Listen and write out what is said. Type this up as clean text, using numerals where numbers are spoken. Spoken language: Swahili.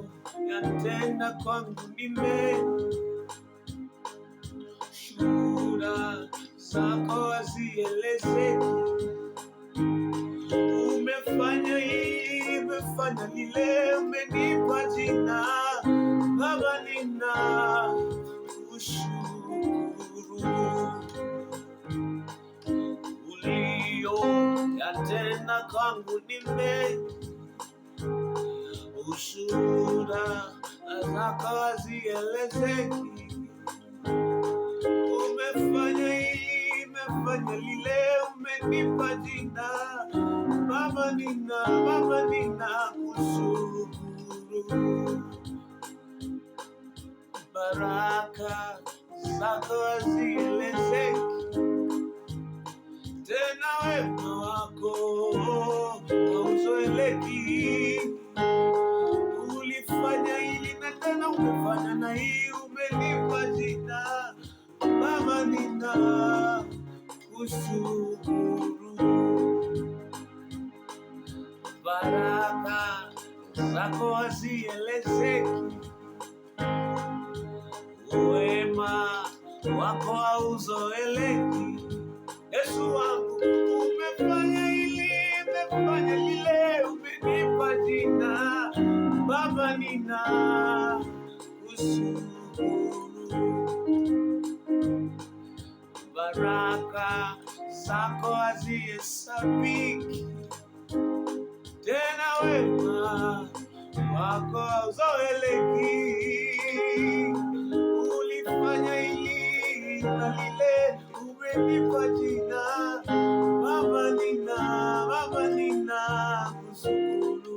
Uliyotenda kwangu ni mengi, shuhuda zako hazielezeki. Umefanya hili, umefanya lile, umenipa jina Baba, nina kushukuru. Uliyotenda kwangu ni mengi, ushuhuda zako hazielezeki. Umefanya hili, umefanya lile, umenipa jina Baba, nina kushukuru. Baraka zako hazielezeki, tena wema wako hauzoeleki. Ulifanya hili na tena umefanya na hii, umenipa jina Baba, nina kushukuru. Baraka zako hazielezeki, wema wako hauzoeleki. Yesu wangu, umefanya hili, umefanya lile, umenipa jina Baba, nina kushukuru. Baraka zako hazihesabiki, tena wema wako hauzoeleki.